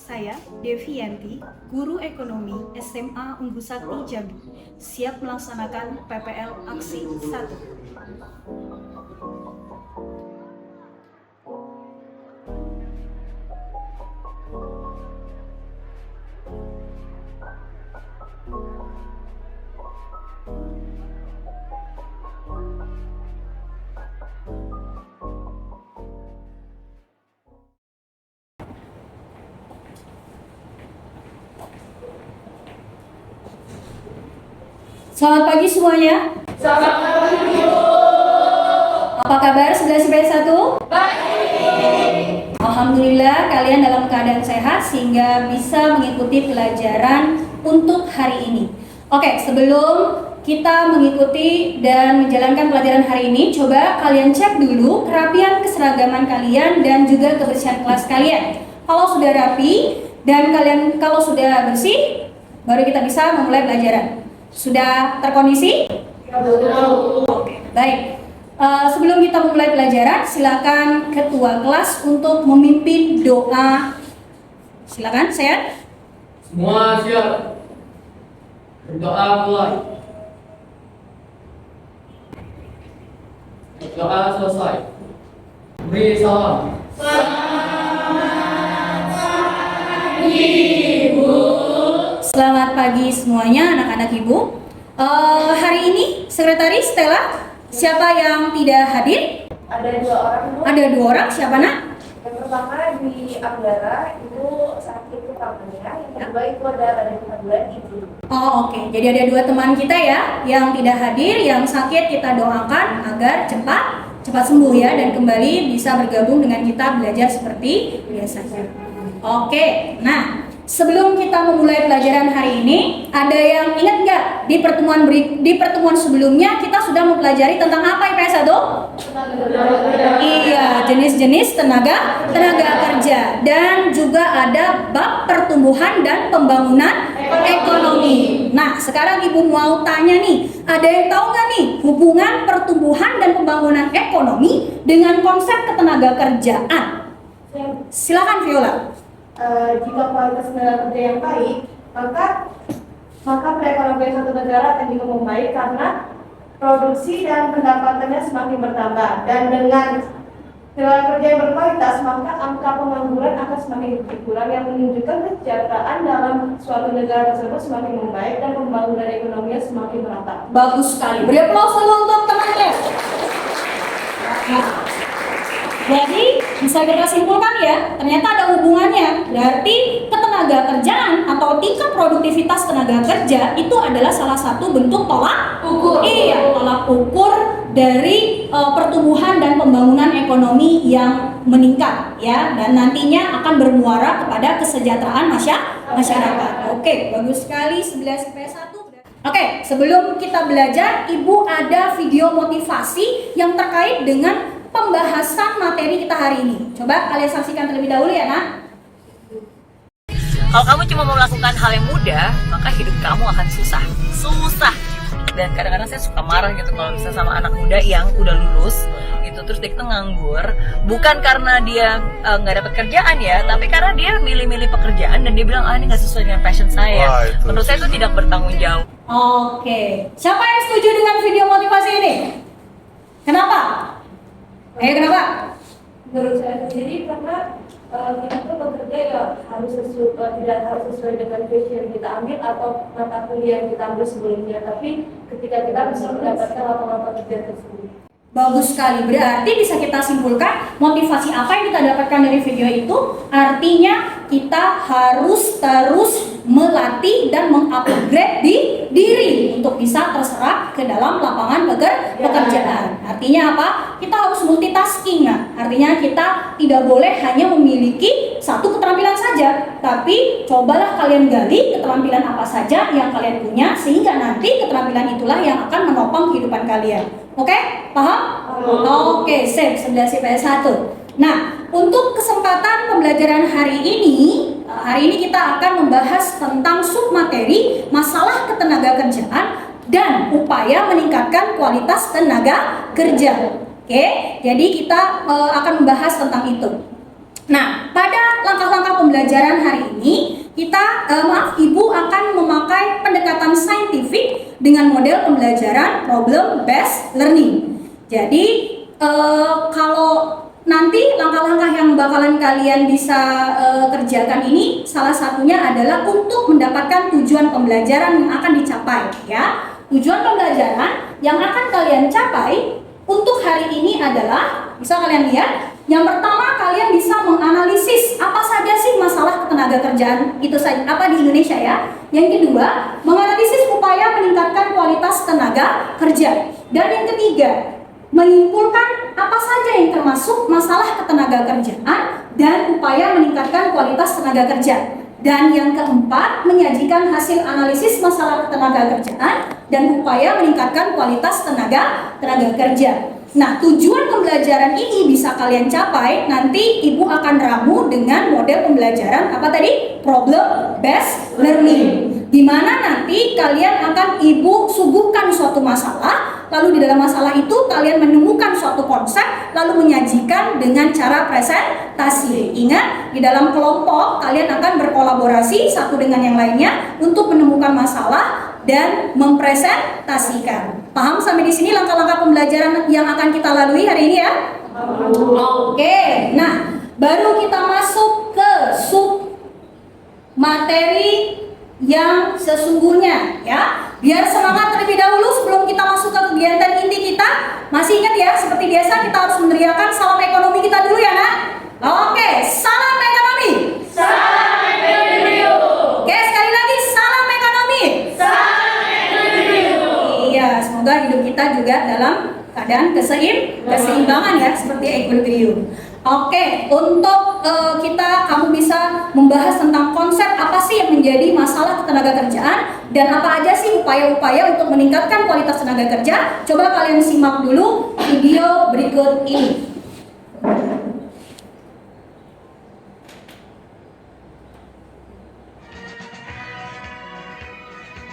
Saya Devianti, guru ekonomi SMA Unggul Sakti Jambi, siap melaksanakan PPL Aksi 1. Selamat pagi semuanya. Selamat pagi, Bu. Apa kabar 11 IPS 1? Baik. Alhamdulillah kalian dalam keadaan sehat sehingga bisa mengikuti pelajaran untuk hari ini. Oke, sebelum kita mengikuti dan menjalankan pelajaran hari ini, coba kalian cek dulu kerapian keseragaman kalian dan juga kebersihan kelas kalian. Kalau sudah rapi dan kalian kalau sudah bersih, baru kita bisa memulai pelajaran. Sudah terkondisi? Oke, baik. Sebelum kita memulai pelajaran, silakan ketua kelas untuk memimpin doa. Silakan, saya. Semua siap. Berdoa mulai. Doa selesai. Beri salam. Selamat pagi semuanya anak-anak ibu. Hari ini sekretaris Stella, siapa yang tidak hadir? Ada 2 orang, Bu. Ada 2 orang, siapa nak? Yang pertama di Anggara itu sakit utamanya, yang kedua itu ada gangguan ibu. Oh oke, jadi ada 2 teman kita ya yang tidak hadir, yang sakit kita doakan agar cepat sembuh ya dan kembali bisa bergabung dengan kita belajar seperti biasanya. Oke, nah sebelum kita memulai pelajaran hari ini, ada yang ingat nggak di pertemuan sebelumnya kita sudah mempelajari tentang apa IPS 1? Iya, jenis-jenis tenaga kerja dan juga ada bab pertumbuhan dan pembangunan ekonomi. Nah, sekarang Ibu mau tanya nih, ada yang tahu nggak nih hubungan pertumbuhan dan pembangunan ekonomi dengan konsep ketenaga kerjaan? Silakan Viola. Jika kualitas tenaga kerja yang baik, maka perekonomian satu negara akan juga membaik karena produksi dan pendapatannya semakin bertambah, dan dengan tenaga kerja yang berkualitas maka angka pengangguran akan semakin berkurang yang menunjukkan kesejahteraan dalam suatu negara tersebut semakin membaik dan pembangunan ekonominya semakin merata. Bagus sekali. Beri aplaus dulu untuk teman-teman. Jadi bisa kita simpulkan ya, ternyata ada hubungannya. Berarti ketenaga kerjaan atau tingkat produktivitas tenaga kerja itu adalah salah satu bentuk tolak ukur. Iya, tolak ukur dari pertumbuhan dan pembangunan ekonomi yang meningkat ya, dan nantinya akan bermuara kepada kesejahteraan masyarakat. Oke, bagus sekali 11 IPS 1. Oke, sebelum kita belajar, Ibu ada video motivasi yang terkait dengan pembahasan materi kita hari ini. Coba kalian saksikan terlebih dahulu ya, nak. Kalau kamu cuma mau melakukan hal yang mudah, maka hidup kamu akan susah. Dan kadang-kadang saya suka marah gitu kalau bisa sama anak muda yang udah lulus gitu, terus dia itu nganggur, bukan karena dia nggak dapat kerjaan ya, tapi karena dia milih-milih pekerjaan dan dia bilang ini nggak sesuai dengan passion saya. Menurut saya itu tidak bertanggung jawab. Oke, siapa yang setuju dengan video motivasi ini? Kenapa? Kenapa? Menurut saya sendiri karena kita tuh bekerja ya tidak harus sesuai dengan passion yang kita ambil atau mata kuliah yang kita ambil sebelumnya, tapi ketika kita bisa mendapatkan lapangan pekerjaan tersebut. Bagus sekali, berarti bisa kita simpulkan motivasi apa yang kita dapatkan dari video itu artinya kita harus terus melatih dan mengupgrade diri untuk bisa terserap ke dalam lapangan pekerjaan. Artinya apa? Kita harus multitasking. Artinya kita tidak boleh hanya memiliki satu keterampilan saja, tapi cobalah kalian gali keterampilan apa saja yang kalian punya sehingga nanti keterampilan itulah yang akan menopang kehidupan kalian. Oke? Paham? Oke, sip, 11 IPS 1. Nah, untuk kesempatan pembelajaran hari ini kita akan membahas tentang submateri masalah ketenaga kerjaan dan upaya meningkatkan kualitas tenaga kerja. Oke, jadi kita akan membahas tentang itu. Nah, pada langkah-langkah pembelajaran pembelajaran hari ini Ibu akan memakai pendekatan saintifik dengan model pembelajaran problem based learning. Jadi kalau nanti langkah-langkah yang bakalan kalian bisa kerjakan ini salah satunya adalah untuk mendapatkan tujuan pembelajaran yang akan dicapai ya. Tujuan pembelajaran yang akan kalian capai untuk hari ini adalah, bisa kalian lihat, yang pertama kalian bisa menganalisis apa saja sih masalah ketenaga kerjaan itu saja apa di Indonesia ya. Yang kedua, menganalisis upaya meningkatkan kualitas tenaga kerja. Dan yang ketiga, menyimpulkan apa saja yang termasuk masalah ketenaga kerjaan dan upaya meningkatkan kualitas tenaga kerja. Dan yang keempat, menyajikan hasil analisis masalah ketenaga kerjaan dan upaya meningkatkan kualitas tenaga kerja. Nah, tujuan pembelajaran ini bisa kalian capai nanti Ibu akan ramu dengan model pembelajaran apa tadi? Problem based learning. Di mana nanti kalian akan Ibu suguhkan suatu masalah, lalu di dalam masalah itu kalian menemukan suatu konsep, lalu menyajikan dengan cara presentasi. Ingat, di dalam kelompok kalian akan berkolaborasi satu dengan yang lainnya untuk menemukan masalah dan mempresentasikan. Paham sampai di sini langkah-langkah pembelajaran yang akan kita lalui hari ini ya? Oke, nah baru kita masuk ke sub materi yang sesungguhnya ya. Biar semangat terlebih dahulu sebelum kita masuk ke kegiatan inti kita. Masih ingat ya, seperti biasa kita harus meneriakan salam ekonomi kita dulu ya nak. Oke, salam ekonomi. Salam ekonomi. Oke, sekali lagi salam ekonomi. Salam ekonomi. Iya, semoga hidup kita juga dalam keadaan keseimbangan ya, seperti equilibrium. Oke, untuk kamu bisa membahas tentang konsep apa sih yang menjadi masalah ketenaga kerjaan dan apa aja sih upaya-upaya untuk meningkatkan kualitas tenaga kerja. Coba kalian simak dulu video berikut ini.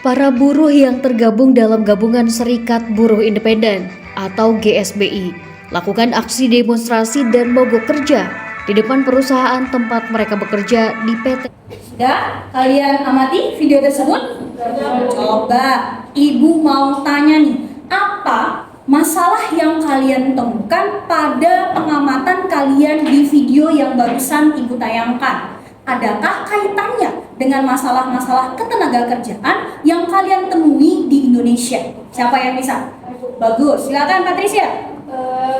Para buruh yang tergabung dalam Gabungan Serikat Buruh Independen atau GSBI lakukan aksi demonstrasi dan mogok kerja di depan perusahaan tempat mereka bekerja di PT. Sudah kalian amati video tersebut? Coba Ibu mau tanya nih, apa masalah yang kalian temukan pada pengamatan kalian di video yang barusan Ibu tayangkan? Adakah kaitannya dengan masalah-masalah ketenaga kerjaan yang kalian temui di Indonesia? Siapa yang bisa? Bagus, silakan Patricia.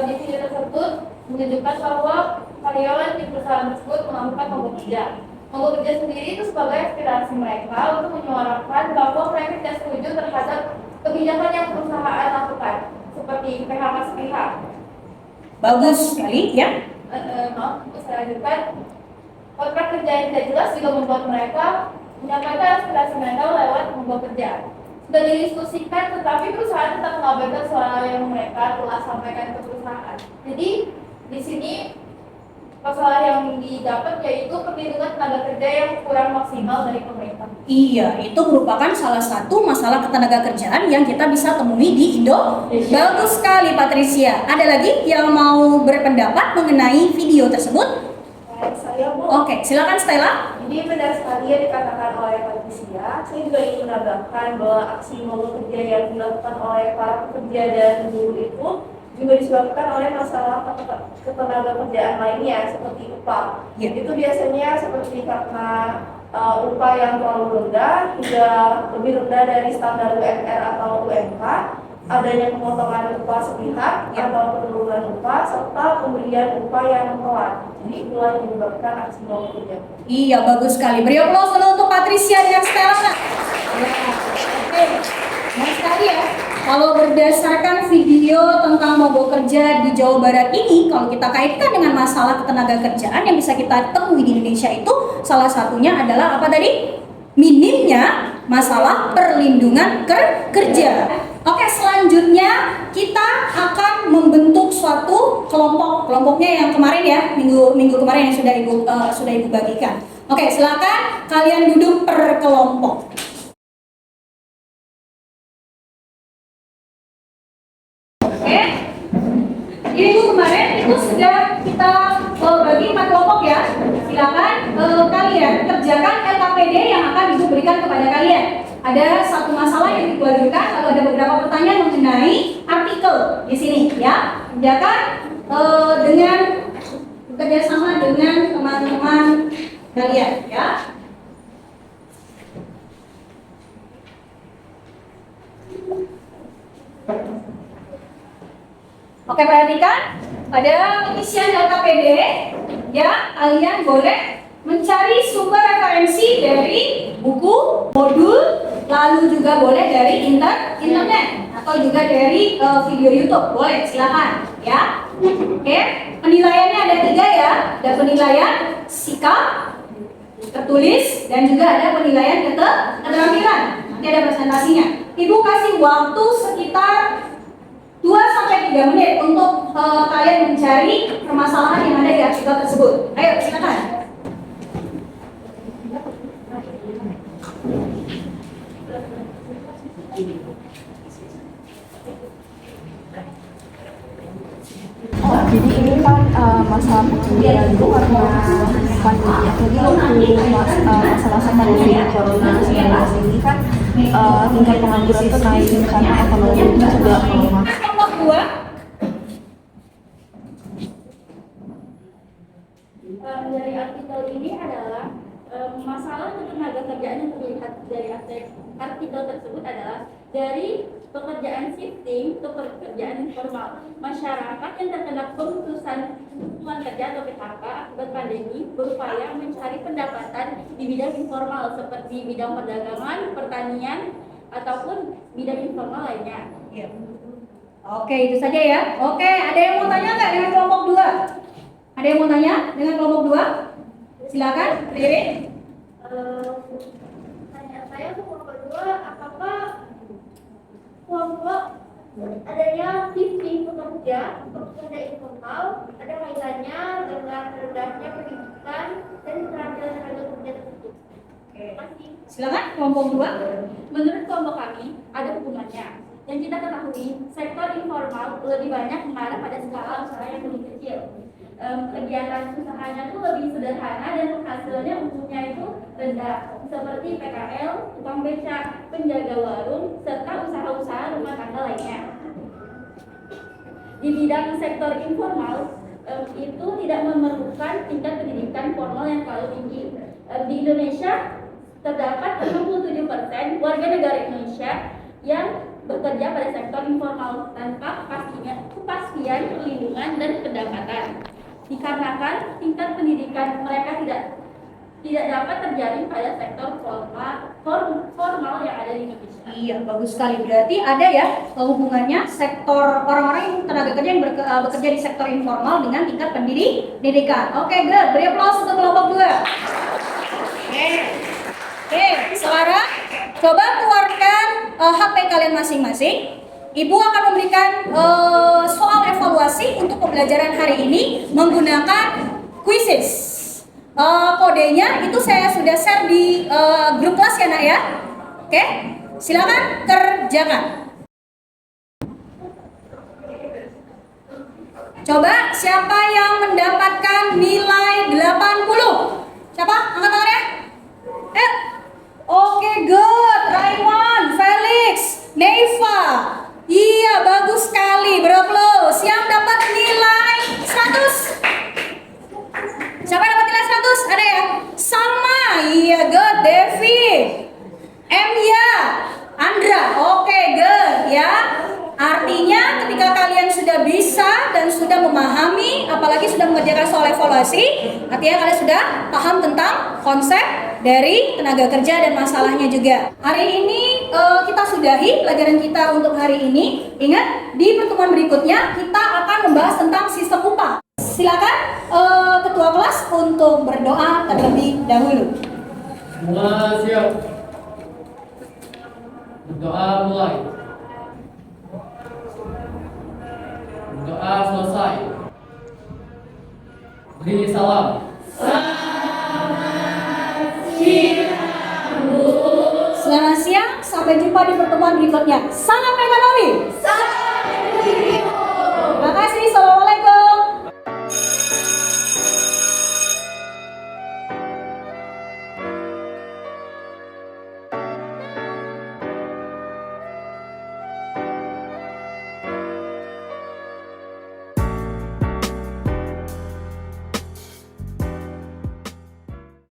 Di video tersebut menunjukkan bahwa karyawan di perusahaan tersebut melakukan mogok kerja. Mogok kerja sendiri itu sebagai aspirasi mereka untuk menyuarakan bahwa mereka tidak setuju terhadap kebijakan yang perusahaan lakukan, seperti PHK sepihak. Bagus sekali ya. Untuk saya lanjutkan, kontrak kerja yang tidak jelas juga membuat mereka menyampaikan aspirasi mereka lewat mogok kerja. Sudah didiskusikan, tetapi perusahaan tetap mengabaikan suara yang mereka telah sampaikan ke perusahaan. Jadi di sini masalah yang didapat yaitu perlindungan tenaga kerja yang kurang maksimal dari pemerintah. Iya, itu merupakan salah satu masalah ketenaga kerjaan yang kita bisa temui di Indo. Bagus sekali Patricia. Ada lagi yang mau berpendapat mengenai video tersebut? Saya Bu. Oke, silakan Stella. Jadi benar sekali yang dikatakan oleh Patricia. Saya juga ingin menambahkan bahwa aksi mogok kerja yang dilakukan oleh para pekerja dan buruh itu juga disebabkan oleh masalah ketenaga kerjaan lainnya seperti upah. Ya. Itu biasanya seperti karena upah yang terlalu rendah hingga lebih rendah dari standar UMR atau UMK, adanya pemotongan upah sepihak atau penurunan upah, serta pemberian upah yang telat. Jadi itulah yang menyebabkan aksi mogok kerja. Iya, bagus sekali. Beri aplaus dulu untuk Patricia dan Stella. Ya. Oke, bagus sekali ya. Kalau berdasarkan video tentang mogok kerja di Jawa Barat ini, kalau kita kaitkan dengan masalah ketenaga kerjaan yang bisa kita temui di Indonesia itu, salah satunya adalah apa tadi? Minimnya masalah perlindungan kerja. Oke, selanjutnya kita akan membentuk suatu kelompok. Kelompoknya yang kemarin ya, minggu kemarin yang sudah ibu bagikan. Oke, silakan kalian duduk per kelompok. Oke, ini kemarin itu sudah kita bagi 4 kelompok ya. Silakan kalian kalian kerjakan LKPD yang akan Ibu berikan kepada kalian. Ada satu masalah yang Ibu ajukan, lalu ada beberapa pertanyaan mengenai artikel di sini ya. Kerjakan dengan kerjasama dengan teman-teman kalian ya. Oke, perhatikan pada pengisian LKPD ya, kalian boleh mencari sumber referensi dari buku, modul, lalu juga boleh dari internet atau juga dari video YouTube, boleh, silakan ya. Oke, penilaiannya ada 3 ya, ada penilaian sikap, tertulis, dan juga ada penilaian keterampilan. Nanti ada presentasinya. Ibu kasih waktu sekitar 2-3 menit untuk kalian mencari permasalahan yang ada di artikel tersebut. Ayo, silakan. Jadi ini kan masalah pengulian itu karena pandemi. Jadi waktu masa-masa pandemi corona-19 ini kan tingkat pengangguran itu naik karena ekonomi itu juga melemah. Nomor 2. Dari artikel ini adalah masalah tenaga kerjaan yang terlihat dari artikel tersebut adalah dari pekerjaan shifting ke pekerjaan informal. Masyarakat yang terkena pemutusan hubungan kerja atau PHK akibat pandemi berupaya mencari pendapatan di bidang informal seperti bidang perdagangan, pertanian, ataupun bidang informal lainnya. Ya. Oke, itu saja ya. Oke, ada yang mau tanya nggak dengan kelompok 2? Ada yang mau tanya dengan kelompok 2? Silakan, Riri. Tanya saya kelompok 2, apakah kelompok adanya shifting pekerja informal ada kaitannya dengan rendahnya pendidikan dan keterampilan tenaga kerja tersebut? Terima kasih. Silakan kelompok 2. Menurut kelompok kami ada hubungannya. Yang kita ketahui, sektor informal lebih banyak mengarah pada skala usaha yang lebih kecil. Kegiatan usahanya itu lebih sederhana dan hasilnya umumnya itu rendah, seperti PKL, tukang beca, penjaga warung, serta usaha-usaha rumah tangga lainnya. Di bidang sektor informal itu tidak memerlukan tingkat pendidikan formal yang terlalu tinggi. Di Indonesia terdapat 67% warga negara Indonesia yang bekerja pada sektor informal tanpa kepastian perlindungan dan pendapatan. Dikarenakan tingkat pendidikan mereka tidak dapat terjalin pada sektor formal yang ada di Indonesia. Iya, bagus sekali. Berarti ada ya hubungannya sektor orang-orang yang tenaga kerja yang bekerja di sektor informal dengan tingkat pendidikan. Oke, good. Beri aplaus untuk kelompok 2. Oke, sekarang coba keluarkan HP kalian masing-masing. Ibu akan memberikan soal evaluasi untuk pembelajaran hari ini menggunakan quizzes. Kodenya itu saya sudah share di grup kelas ya nak ya. Oke, silakan kerjakan. Coba siapa yang mendapatkan nilai 80? Siapa? Angkat tangannya. Oke, good. Raiwan, Felix, Neva. Iya, bagus sekali. Beraplaus. Yang dapat nilai 100. Siapa yang dapat nilai 100? Ada ya? Sama. Iya, good. Devi, Emya, Andra. Oke, good ya. Artinya ketika kalian sudah bisa dan sudah memahami, apalagi sudah mengerjakan soal evaluasi, artinya kalian sudah paham tentang konsep dari tenaga kerja dan masalahnya juga. Hari ini kita sudahi pelajaran kita untuk hari ini. Ingat, di pertemuan berikutnya kita akan membahas tentang sistem upah. Silakan ketua kelas untuk berdoa terlebih dahulu. Semua siap. Berdoa mulai. Berdoa selesai. Beri salam. Selamat siang, sampai jumpa di pertemuan berikutnya. Salam ekonomi.